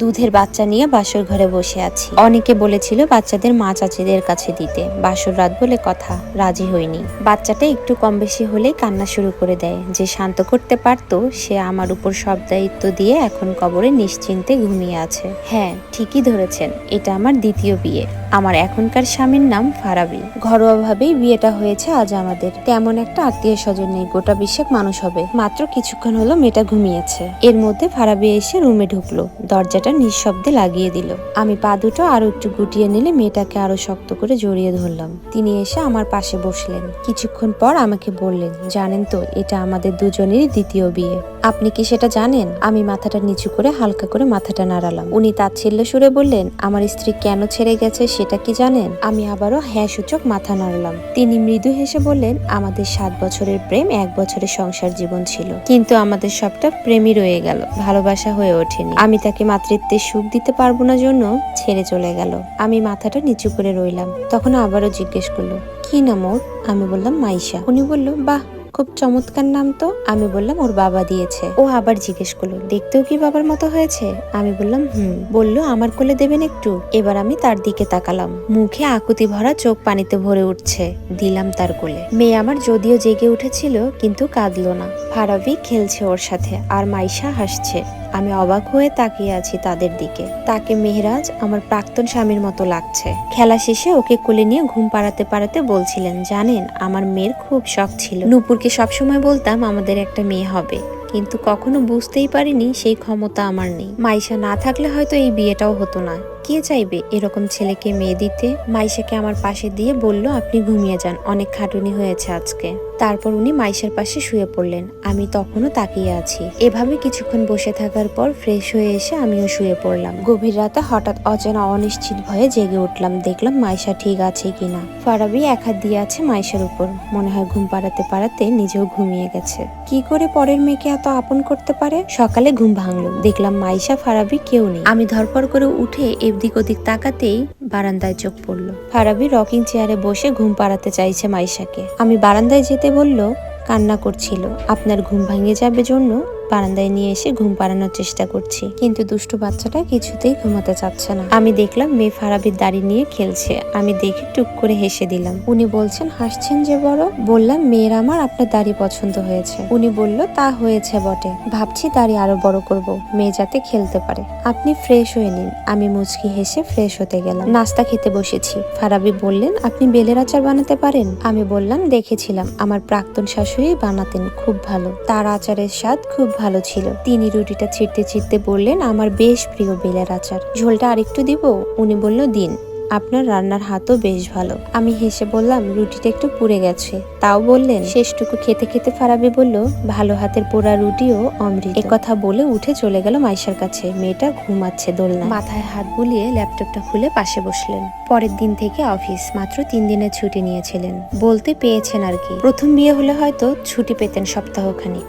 দুধের বাচ্চা নিয়ে বাসর ঘরে বসে আছি। অনেকে বলেছিল বাচ্চাদের মা চাচিদের কাছে দিতে, বাসর রাত বলে কথা, রাজি হইনি। বাচ্চাটা একটু কম বেশি হলেই কান্না শুরু করে দেয়। যে শান্ত করতে পারতো সে আমার উপর সব দায়িত্ব দিয়ে এখন কবরে নিশ্চিন্তে ঘুমিয়ে আছে। হ্যাঁ, ঠিকই ধরেছেন, এটা আমার দ্বিতীয় বিয়ে। আমার এখনকার স্বামীর নাম ফারাবি। ঘরোয়াভাবেই বিয়েটা হয়েছে আজ আমাদের। তেমন একটা আত্মীয় স্বজন নেই, গোটা 20 মানুষ হবে। মাত্র কিছুক্ষণ হলো মেয়েটা ঘুমিয়েছে। এর মধ্যে ফারাবি এসে রুমে ঢুকলো, দরজাটা নিঃশব্দে লাগিয়ে দিল। আমি পা দুটো আরো একটু গুটিয়ে নিলে মেয়েটাকে আরো শক্ত করে জড়িয়ে ধরলাম। তিনি এসে আমার পাশে বসলেন। কিছুক্ষণ পর আমাকে বললেন, জানেন তো এটা আমাদের দুজনেরই দ্বিতীয় বিয়ে। আপনি কি সেটা জানেন? আমি মাথাটা নিচু করে হালকা করে মাথাটা নাড়ালাম। উনি তাচ্ছিল্য সুরে বললেন, আমার স্ত্রী কেন ছেড়ে গেছে সেটা কি জানেন? আমি আবারও হ্যাঁ সূচক মাথা নাড়লাম। তিনি মৃদু হেসে বললেন, আমাদের 7 বছরের প্রেম 1 বছরের সংসার জীবন ছিল, কিন্তু আমাদের সবটা প্রেমই রয়ে গেল, ভালোবাসা হয়ে ওঠেনি। আমি তাকে মাতৃত্বের সুখ দিতে পারবো না জন্য ছেড়ে চলে গেল। আমি মাথাটা নিচু করে রইলাম। তখন আবারও জিজ্ঞেস করলো, কি নাম ওর? আমি বললাম মাইশা। উনি বলল, বাহ, খুব চমৎকার নাম তো। আমি বললাম ওর বাবা দিয়েছে। ও আবার জিজ্ঞেস করলো, দেখতেও কি বাবার মতো হয়েছে? আমি বললাম হুম। বললো, আমার কোলে দেবেন একটু? এবার আমি তার দিকে তাকালাম। মুখে আকুতি ভরা, চোখ পানিতে ভরে উঠছে। দিলাম তার কোলে। মেয়ে আমার যদিও জেগে উঠেছিল, কিন্তু কাঁদলো না। ফারাবি খেলছে ওর সাথে, আর মাইশা হাসছে। আমি অবাক হয়ে তাকিয়ে আছি তাদের দিকে। তাকে মেহরাজ আমার প্রাক্তন স্বামীর মতো লাগছে। খেলা শেষে ওকে কোলে নিয়ে ঘুম পাড়াতে পাড়াতে বলছিলেন, জানেন আমার মেয়ের খুব শখ ছিল। নূপুরকে সবসময় বলতাম আমাদের একটা মেয়ে হবে, কিন্তু কখনো বুঝতেই পারিনি সেই ক্ষমতা আমার নেই। মাইশা না থাকলে হয়তো এই বিয়েটাও হতো না। কে চাইবে এরকম ছেলেকে মেয়ে দিতে? মাইশাকে আমার পাশে দিয়ে বলল, আপনি ঘুমিয়ে যান, অনেক খাটুনি হয়েছে আজকে। তারপর উনি মাইশার পাশে শুয়ে পড়লেন। আমি তখনও তাকিয়ে আছি। এভাবে কিছুক্ষণ বসে থাকার পর ফ্রেশ হয়ে এসে আমিও শুয়ে পড়লাম। গভীর রাতে হঠাৎ অজানা অনিশ্চিত ভয়ে জেগে উঠলাম। দেখলাম মাইশা ঠিক আছে কিনা। ফারাবি এক হাত দিয়ে আছে মাইশার উপর। মনে হয় ঘুম পাড়াতে পাড়াতে নিজেও ঘুমিয়ে গেছে। কি করে পরের মেয়েকে এত আপন করতে পারে? সকালে ঘুম ভাঙলো, দেখলাম মাইশা ফারাবি কেউ নেই। আমি ধরপড় করে উঠে এদিক ওদিক তাকাতেই বারান্দায় চোখ পড়লো। ফারাবি রকিং চেয়ারে বসে ঘুম পাড়াতে চাইছে মাইশাকে। আমি বারান্দায় যেতে বলল, কান্না করছিল। আপনার ঘুম ভাঙে যাবে জন্য বারান্দায় নিয়ে এসে ঘুম পাড়ানোর চেষ্টা করছি, কিন্তু দুষ্টু বাচ্চাটা কিছুতেই ঘুমাতে চাচ্ছে না। আমি দেখলাম মেয়ে ফারাবির দাড়ি নিয়ে খেলছে। আমি দেখে টুক করে হেসে দিলাম। উনি বলছেন, হাসছেন যে বড়? বললাম, মেয়ের আমার আপনার দাড়ি পছন্দ হয়েছে। উনি বলল, তা হয়েছে বটে, ভাবছি দাড়ি আরো বড় করব, মেয়ে যাতে খেলতে পারে। আপনি ফ্রেশ হয়ে নিন। আমি মুচকি হেসে ফ্রেশ হতে গেলাম। নাস্তা খেতে বসেছি। ফারাবি বললেন, আপনি বেলের আচার বানাতে পারেন? আমি বললাম, দেখেছিলাম আমার প্রাক্তন শাশুড়ি বানাতেন, খুব ভালো। তার আচারের স্বাদ খুব ভালো ছিল। তিনি রুটিটা ছিঁড়তে ছিঁড়তে বললেন, আমার বেশ প্রিয় বেলের আচার, ঝোলটা আরেকটু দিব? উনি বলল, দিন, আপনার রান্নার হাতও বেশ ভালো। আমি হেসে বললাম, রুটিটা একটু পুড়ে গেছে। তাও বললেন। শেষটুকু খেতে খেতে ফারাবি বলল, ভালো হাতের পোড়া রুটিও অমৃত। একথা বলে উঠে চলে গেল মাইশার কাছে। মেয়েটা ঘুমাচ্ছে দোলনায়। মাথায় হাত বুলিয়ে ল্যাপটপটা খুলে পাশে বসলেন। পরের দিন থেকে অফিস। মাত্র 3 দিনের ছুটি নিয়েছিলেন, বলতে পেয়েছেন আর কি। প্রথম বিয়ে হলে হয়তো ছুটি পেতেন সপ্তাহখানি।